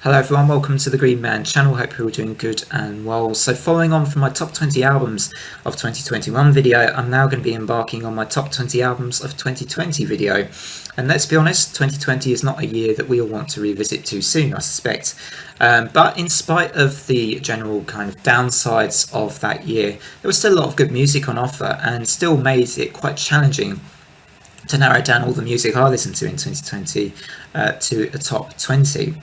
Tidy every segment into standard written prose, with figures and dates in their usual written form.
Hello everyone, welcome to the Green Man channel. Hope you're all doing good and well. So following on from my top 20 albums of 2021 video, I'm now going to be embarking on my top 20 albums of 2020 video. And let's be honest, 2020 is not a year that we all want to revisit too soon, I suspect. But in spite of the general kind of downsides of that year, there was still a lot of good music on offer and still made it quite challenging to narrow down all the music I listened to in 2020 to a top 20.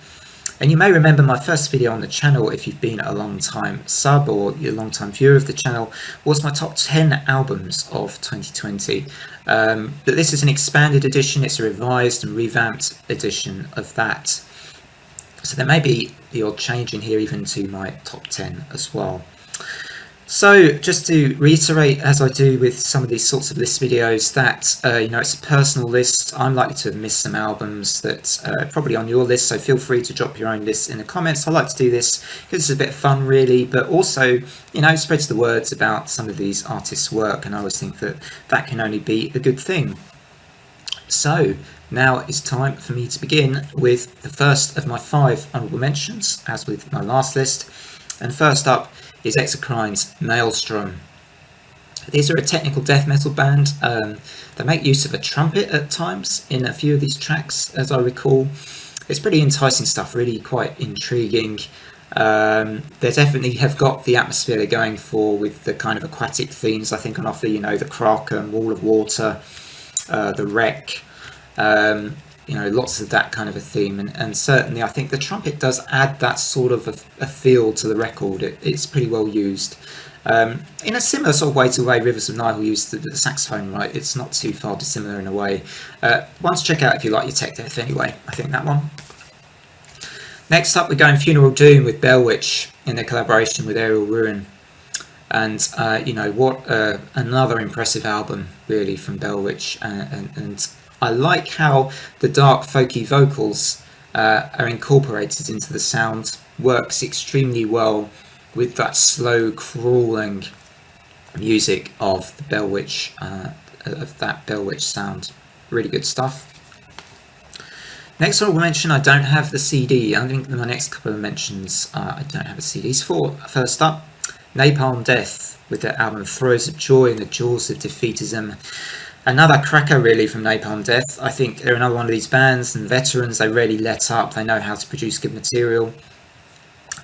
And you may remember my first video on the channel, if you've been a long time sub or a long time viewer of the channel, was my top 10 albums of 2020. But this is an expanded edition, it's a revised and revamped edition of that. So there may be the odd change in here even to my top 10 as well. So just to reiterate, as I do with some of these sorts of list videos, that it's a personal list. I'm likely to have missed some albums that are probably on your list, so feel free to drop your own lists in the comments. I like to do this because it's a bit of fun really, but also, spreads the words about some of these artists' work, and I always think that that can only be a good thing. So now it's time for me to begin with the first of my 5 honourable mentions, as with my last list. And first up is Exocrine Maelstrom. These are a technical death metal band. They make use of a trumpet at times in a few of these tracks, as I recall. It's pretty enticing stuff, really quite intriguing. They definitely have got the atmosphere they're going for with the kind of aquatic themes, I think, on offer, the Kraken, Wall of Water, the Wreck. Lots of that kind of a theme, and certainly I think the trumpet does add that sort of a feel to the record. It's pretty well used in a similar sort of way to the way Rivers of Nihil used the saxophone, right? It's not too far dissimilar in a way. One to check out if you like your tech death anyway, I think that one. Next up we're going Funeral Doom with Bellwitch in their collaboration with Aerial Ruin. And what another impressive album really from Bellwitch, and I like how the dark folky vocals are incorporated into the sound. Works extremely well with that slow crawling music of the Bellwitch, of that Bellwitch sound. Really good stuff. Next honourable mention, I don't have the CD. I think my next couple of mentions I don't have the CDs for. First up, Napalm Death with their album Throes of Joy in the Jaws of Defeatism. Another cracker really from Napalm Death. I think they're another one of these bands and veterans. They really let up. They know how to produce good material.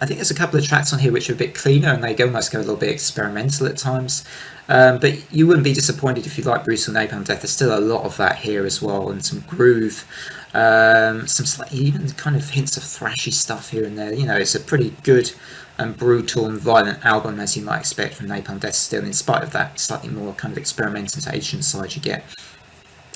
I think there's a couple of tracks on here which are a bit cleaner and they almost go a little bit experimental at times. But you wouldn't be disappointed if you like brutal Napalm Death. There's still a lot of that here as well, and some groove, some slightly even kind of hints of thrashy stuff here and there. It's a pretty good and brutal and violent album, as you might expect from Napalm Death still, in spite of that slightly more kind of experimentation side you get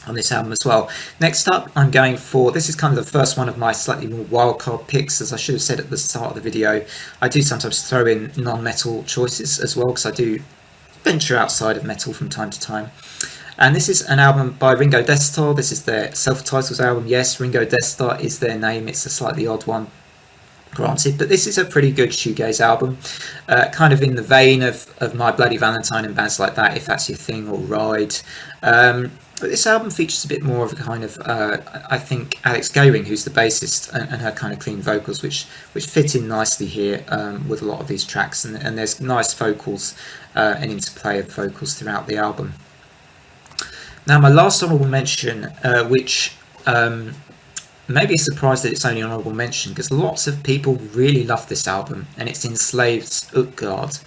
on this album as well. Next up, I'm going for, this is kind of the first one of my slightly more wildcard picks. As I should have said at the start of the video, I do sometimes throw in non-metal choices as well, because I do venture outside of metal from time to time. And this is an album by Ringo Deathstarr. This is their self-titled album. Yes, Ringo Deathstarr is their name. It's a slightly odd one, granted, but this is a pretty good shoegaze album, kind of in the vein of My Bloody Valentine and bands like that, if that's your thing, or Ride. But this album features a bit more of a kind of, I think, Alex Gehring, who's the bassist, and her kind of clean vocals, which fit in nicely here with a lot of these tracks, and there's nice vocals and interplay of vocals throughout the album. Now, my last honourable mention, which maybe a surprise that it's only honourable mention, because lots of people really love this album, and it's Enslaved Utgard.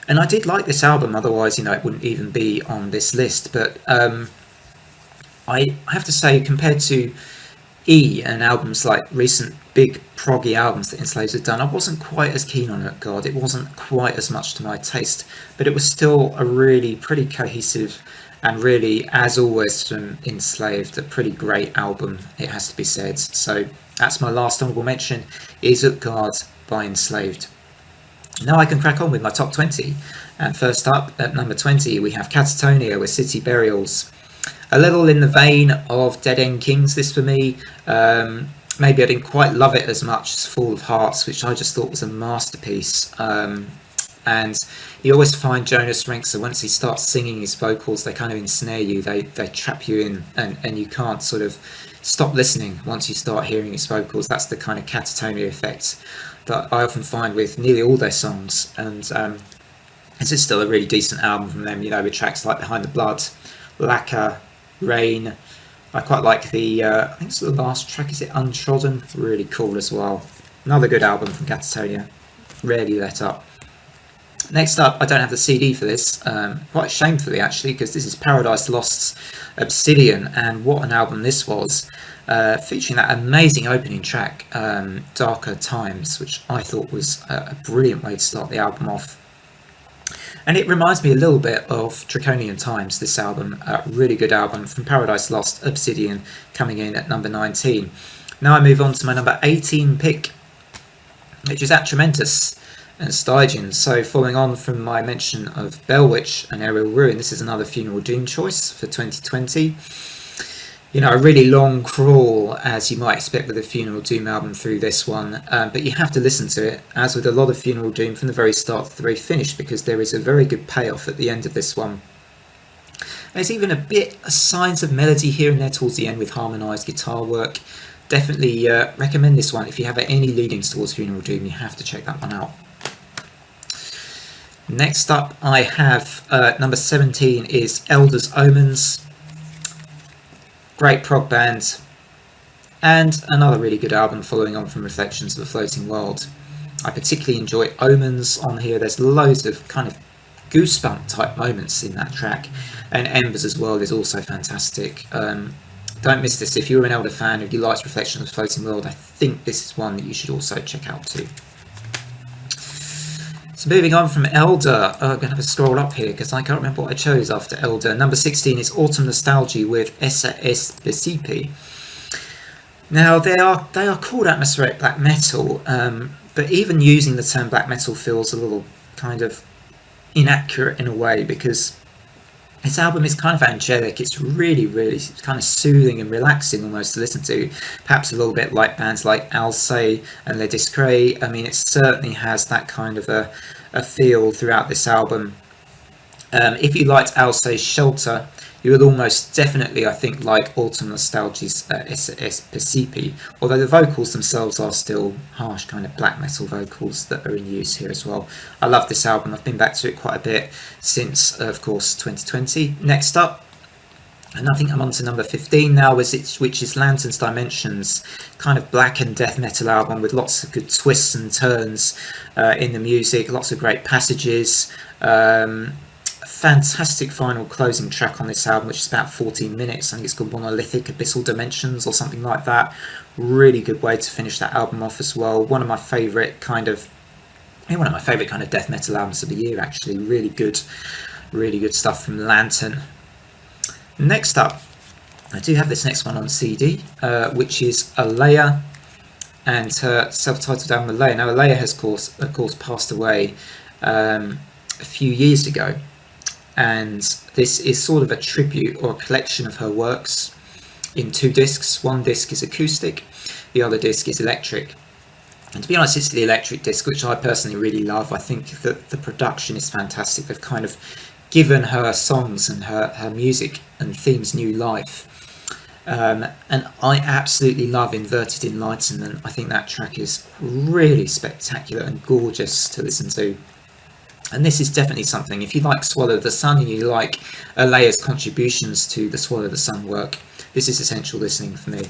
And I did like this album, otherwise, it wouldn't even be on this list. But I have to say, compared to E and albums like recent big proggy albums that Enslaved have done, I wasn't quite as keen on Utgard. It wasn't quite as much to my taste, but it was still a really pretty cohesive and really, as always from Enslaved, a pretty great album, it has to be said. So that's my last honourable mention, is Utgard by Enslaved. Now I can crack on with my top 20. And first up, at number 20, we have Katatonia with City Burials. A little in the vein of Dead End Kings, this for me. Maybe I didn't quite love it as much as Fall of Hearts, which I just thought was a masterpiece. And you always find Jonas Rinks, once he starts singing his vocals, they kind of ensnare you, they trap you in, and you can't sort of stop listening once you start hearing its vocals. That's the kind of Katatonia effect that I often find with nearly all their songs. And this is still a really decent album from them, with tracks like Behind the Blood, Lacquer, Rain. I quite like the, I think it's the last track, is it Untrodden? Really cool as well. Another good album from Katatonia. Rarely let up. Next up, I don't have the CD for this, quite shamefully actually, because this is Paradise Lost's Obsidian, and what an album this was, featuring that amazing opening track, Darker Times, which I thought was a brilliant way to start the album off. And it reminds me a little bit of Draconian Times, this album. Really good album from Paradise Lost, Obsidian, coming in at number 19. Now I move on to my number 18 pick, which is Atramentus Stygian. So following on from my mention of Bellwitch and Aerial Ruin, this is another Funeral Doom choice for 2020. A really long crawl, as you might expect with a Funeral Doom album, through this one, but you have to listen to it, as with a lot of Funeral Doom, from the very start to the very finish, because there is a very good payoff at the end of this one. There's even a bit of signs of melody here and there towards the end with harmonised guitar work. Definitely recommend this one. If you have any leadings towards Funeral Doom, you have to check that one out. Next up, I have number 17 is Elder's Omens. Great prog band, and another really good album following on from Reflections of a Floating World. I particularly enjoy Omens on here. There's loads of kind of goosebump type moments in that track, and Embers as well is also fantastic. Don't miss this. If you're an Elder fan, if you liked Reflections of a Floating World, I think this is one that you should also check out too. So moving on from Elder, I'm going to have a scroll up here because I can't remember what I chose after Elder. Number 16 is Autumn Nostalgie with Esse Percipi. Now they are called atmospheric black metal, but even using the term black metal feels a little kind of inaccurate in a way, because this album is kind of angelic. It's really, really kind of soothing and relaxing almost to listen to. Perhaps a little bit like bands like Esse and Le Discret. I mean, it certainly has that kind of a feel throughout this album. If you liked Alce's Shelter, you will almost definitely, I think, like Autumn Nostalgie's Esse Percipi, although the vocals themselves are still harsh kind of black metal vocals that are in use here as well. I love this album. I've been back to it quite a bit since, of course, 2020. Next up, and I think I'm on to number 15 now, which is Lantern's Dimensions, kind of black and death metal album with lots of good twists and turns in the music, lots of great passages. Fantastic final closing track on this album, which is about 14 minutes. I think it's called Monolithic Abyssal Dimensions or something like that. Really good way to finish that album off as well. One of my favourite kind of death metal albums of the year, actually. Really good stuff from Lantern. Next up, I do have this next one on CD, which is Aleah and her self-titled album Aleah. Now Aleah has of course passed away a few years ago, and this is sort of a tribute or a collection of her works in 2 discs. One disc is acoustic, the other disc is electric. And to be honest, it's the electric disc, which I personally really love. I think that the production is fantastic. They've kind of given her songs and her music and themes new life. And I absolutely love Inverted Enlightenment. I think that track is really spectacular and gorgeous to listen to. And this is definitely something, if you like Swallow the Sun and you like Aleah's contributions to the Swallow the Sun work, this is essential listening for me.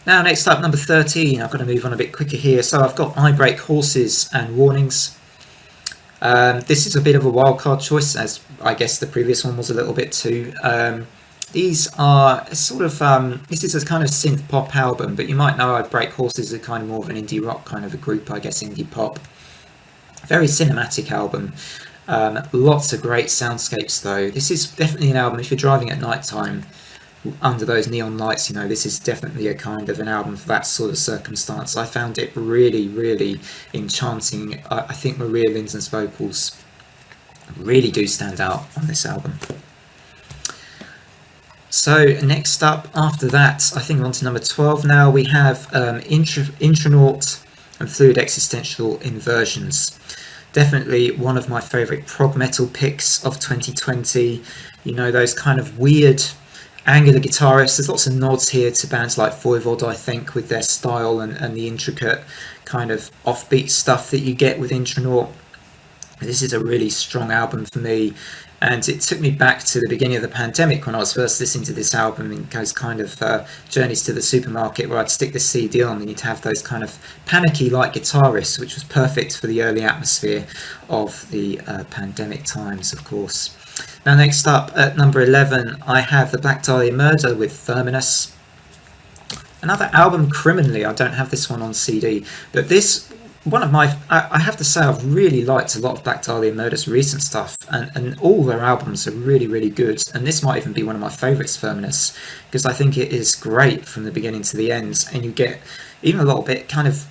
Now next up, number 13, I've got to move on a bit quicker here. So I've got I Break Horses and Warnings. This is a bit of a wildcard choice, as I guess the previous one was a little bit too. These are sort of, this is a kind of synth pop album, but you might know I Break Horses are kind of more of an indie rock kind of a group, I guess, indie pop. Very cinematic album. Lots of great soundscapes though. This is definitely an album, if you're driving at night time under those neon lights, this is definitely a kind of an album for that sort of circumstance. I found it really, really enchanting. I think Maria Lindson's vocals really do stand out on this album. So next up, after that, I think we're on to number 12 now. We have Intronaut and Fluid Existential Inversions. Definitely one of my favourite prog metal picks of 2020. Those kind of weird, angular guitarist. There's lots of nods here to bands like Voivod, I think, with their style and the intricate kind of offbeat stuff that you get with Intronaut. This is a really strong album for me, and it took me back to the beginning of the pandemic when I was first listening to this album in those kind of journeys to the supermarket where I'd stick the CD on and you'd have those kind of panicky like guitarists, which was perfect for the early atmosphere of the pandemic times, of course. Now next up at number 11 I have the Black Dahlia Murder with Verminous. Another album criminally, I don't have this one on CD, but this one of my, I have to say I've really liked a lot of Black Dahlia Murder's recent stuff, and all their albums are really, really good, and this might even be one of my favourites, Verminous, because I think it is great from the beginning to the end, and you get even a little bit kind of,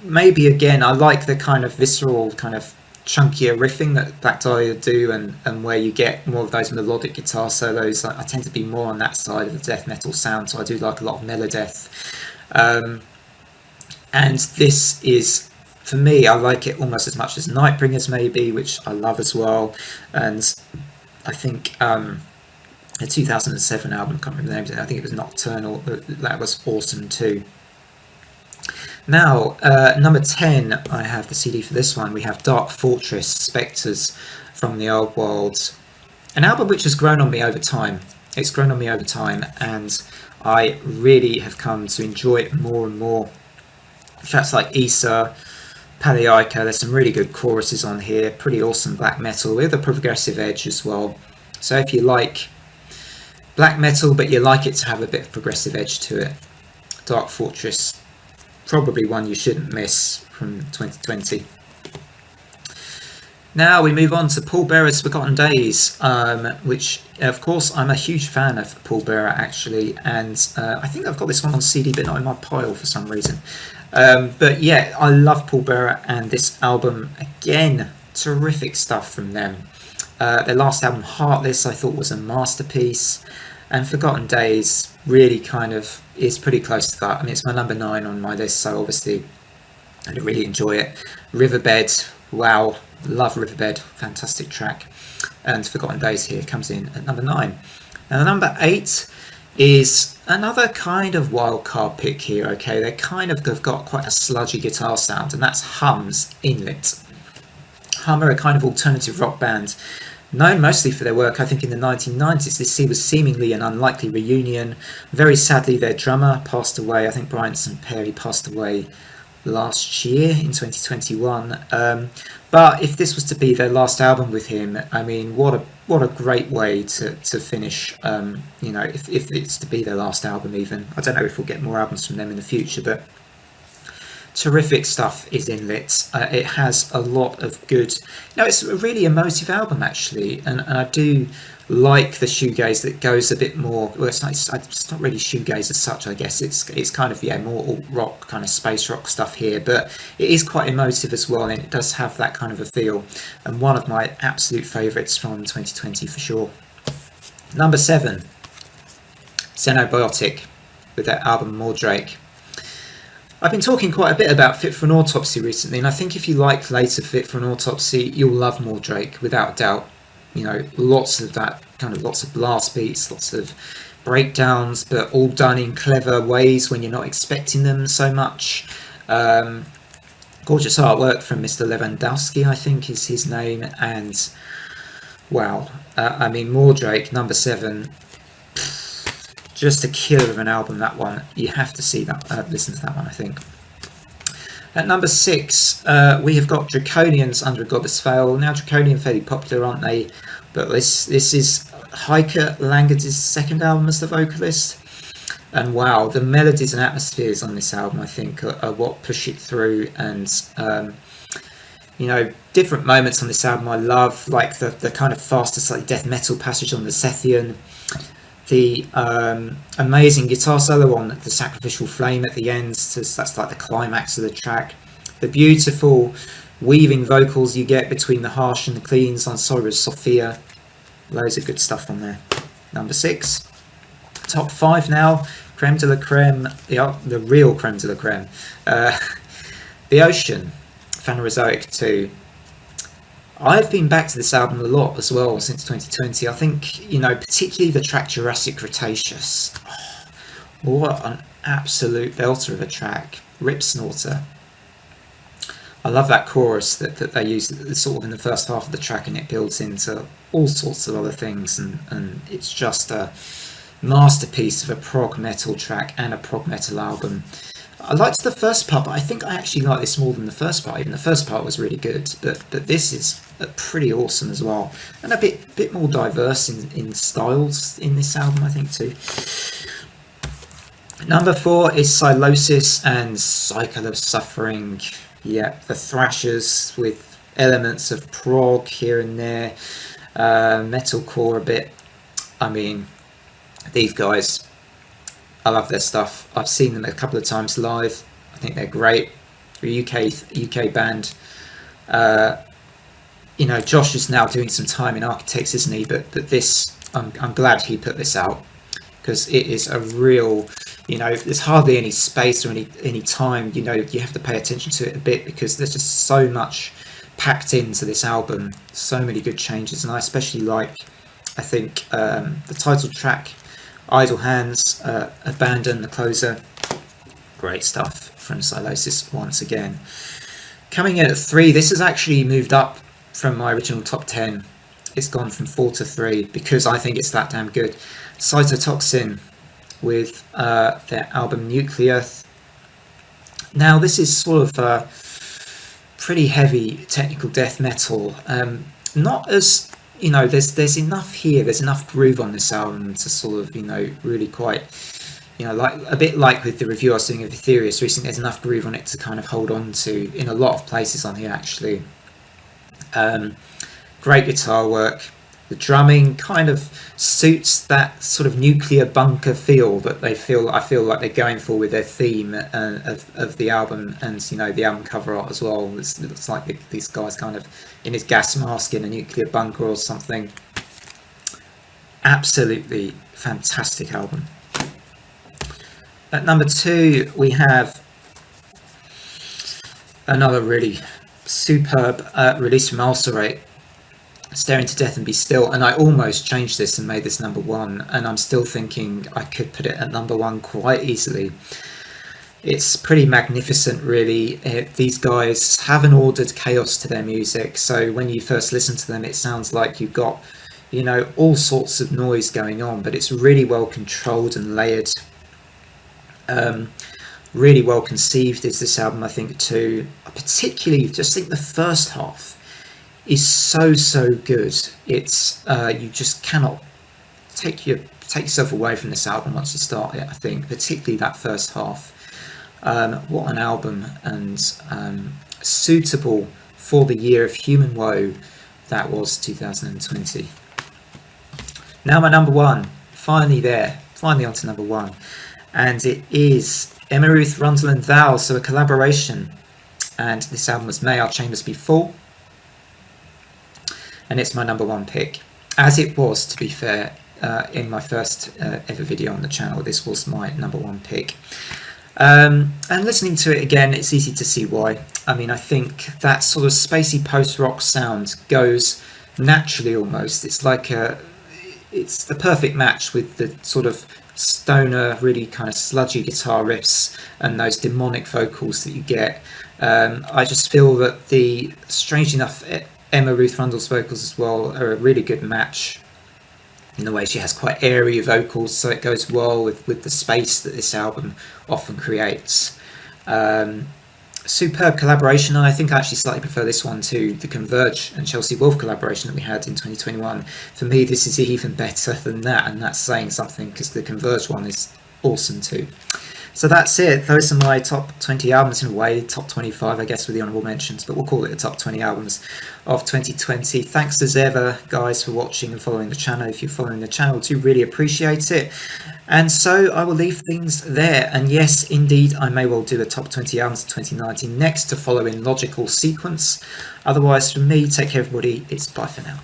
maybe again, I like the kind of visceral, kind of chunkier riffing that Black Dahlia do, and where you get more of those melodic guitar solos. I tend to be more on that side of the death metal sound, so I do like a lot of melodeath. And this is, for me, I like it almost as much as Nightbringers maybe, which I love as well. And I think the 2007 album, I can't remember the name of it, I think it was Nocturnal, that was awesome too. Now, number 10, I have the CD for this one. We have Dark Fortress, Spectres from the Old World. An album which has grown on me over time. It's grown on me over time, and I really have come to enjoy it more and more. Tracks like Esse, Paliaika, there's some really good choruses on here, pretty awesome black metal with a progressive edge as well. So if you like black metal but you like it to have a bit of progressive edge to it, Dark Fortress, probably one you shouldn't miss from 2020. Now we move on to Paul Bearer's Forgotten Days, which of course I'm a huge fan of Paul Bearer actually, and I think I've got this one on CD but not in my pile for some reason. But yeah, I love Paul Bearer, and this album, again, terrific stuff from them. Their last album, Heartless, I thought was a masterpiece, and Forgotten Days really kind of is pretty close to that. I mean, it's my number 9 on my list, so obviously I really enjoy it. Riverbed, wow, love Riverbed, fantastic track. And Forgotten Days here comes in at number 9. Now, number 8 is another kind of wild card pick here, okay? They kind of have got quite a sludgy guitar sound, and that's Hum's Inlet. Hum are a kind of alternative rock band, known mostly for their work, I think, in the 1990s. This was seemingly an unlikely reunion. Very sadly, their drummer passed away. I think Brian St. Perry passed away last year in 2021. But if this was to be their last album with him, I mean, what a great way to finish. You know, if it's to be their last album, even. I don't know if we'll get more albums from them in the future, but terrific stuff is Inlet. It has a lot of good, it's a really emotive album actually, and I do like the shoegaze that goes a bit more, well, it's not really shoegaze as such, I guess. It's kind of, more alt rock, kind of space rock stuff here, but it is quite emotive as well, and it does have that kind of a feel, and one of my absolute favourites from 2020 for sure. Number 7, Xenobiotic with their album Mordrake. I've been talking quite a bit about Fit for an Autopsy recently, and I think if you like later Fit for an Autopsy, you'll love Mordrake without doubt. Lots of that, lots of blast beats, lots of breakdowns, but all done in clever ways when you're not expecting them so much. Gorgeous artwork from Mr. Lewandowski, I think is his name, and wow, I mean, Mordrake, number 7, just a killer of an album, that one. You have to see that, listen to that one, I think. At number 6, we have got Draconians Under a Godless Veil. Now, Draconian fairly popular, aren't they? But this is Heike Langer's second album as the vocalist. And wow, the melodies and atmospheres on this album, I think, are what push it through. And, different moments on this album I love, like the kind of faster, slightly death metal passage on the Sethian. The amazing guitar solo on the Sacrificial Flame at the end, so that's like the climax of the track. The beautiful weaving vocals you get between the harsh and the cleans on Sora's Sophia. Loads of good stuff on there. Number 6. Top 5 now. Creme de la creme, the real creme de la creme. The Ocean, Phanerozoic 2. I've been back to this album a lot as well since 2020. I think, you know, particularly the track Jurassic Cretaceous. Oh, what an absolute belter of a track. Rip Snorter. I love that chorus that they use sort of in the first half of the track, and it builds into all sorts of other things, and it's just a masterpiece of a prog metal track and a prog metal album. I liked the first part, but I think I actually like this more than the first part. Even the first part was really good, but this is pretty awesome as well, and a bit more diverse in styles in this album, I think, too. Number 4 is Sylosis and Cycle of Suffering. Yeah, the thrashers with elements of prog here and there, metalcore a bit. I mean, these guys, I love their stuff. I've seen them a couple of times live. I think they're great. They're a UK band. You know, Josh is now doing some time in Architects, isn't he? But this, I'm glad he put this out, because it is a real, you know, there's hardly any space or any time. You know, you have to pay attention to it a bit, because there's just so much packed into this album. So many good changes, and I especially like, I think, the title track, Idle Hands, Abandon, the closer. Great stuff from Sylosis once again. Coming in at 3, this has actually moved up from my original top 10. It's gone from 4 to 3 because I think it's that damn good. Cytotoxin with their album Nuclear. Now this is sort of pretty heavy technical death metal. Not as, you know, there's enough here, there's enough groove on this album to sort of, you know, really quite, you know, like a bit like with the review I was doing of Ethereus recently, there's enough groove on it to kind of hold on to in a lot of places on here actually. Great guitar work. The drumming kind of suits that sort of nuclear bunker feel that I feel like they're going for with their theme of the album, and, you know, the album cover art as well. It looks like these guys kind of in his gas mask in a nuclear bunker or something. Absolutely fantastic album. At number 2 we have another really superb release from Ulcerate, Staring to Death and Be Still, and I almost changed this and made this number 1, and I'm still thinking I could put it at number 1 quite easily. It's pretty magnificent, really. These guys have an ordered chaos to their music, so when you first listen to them it sounds like you've got, you know, all sorts of noise going on, but it's really well controlled and layered. Really well conceived is this album, I think, too. I particularly just think the first half is so good. It's you just cannot take yourself away from this album once you start it, I think, particularly that first half. What an album, and suitable for the year of human woe that was 2020. Now my number 1, finally on to number 1, and it is Emma Ruth Rundle and Thou, so a collaboration, and this album was May Our Chambers Be Full, and it's my number 1 pick, as it was, to be fair, in my first ever video on the channel. This was my number 1 pick, and listening to it again, it's easy to see why. I mean, I think that sort of spacey post-rock sound goes naturally almost. It's like it's the perfect match with the sort of stoner, really kind of sludgy guitar riffs and those demonic vocals that you get. I just feel that strange enough, Emma Ruth Rundle's vocals as well are a really good match in the way she has quite airy vocals, so it goes well with the space that this album often creates. Superb collaboration, and I think I actually slightly prefer this one to the Converge and Chelsea Wolfe collaboration that we had in 2021. For me, this is even better than that, and that's saying something, because the Converge one is awesome too. So that's it. Those are my top 20 albums, in a way, top 25 I guess with the honourable mentions, but we'll call it the top 20 albums of 2020. Thanks as ever, guys, for watching and following the channel. If you're following the channel, do really appreciate it. And so I will leave things there, and yes, indeed, I may well do a top 20 albums of 2019 next to follow in logical sequence. Otherwise, from me, take care everybody, it's bye for now.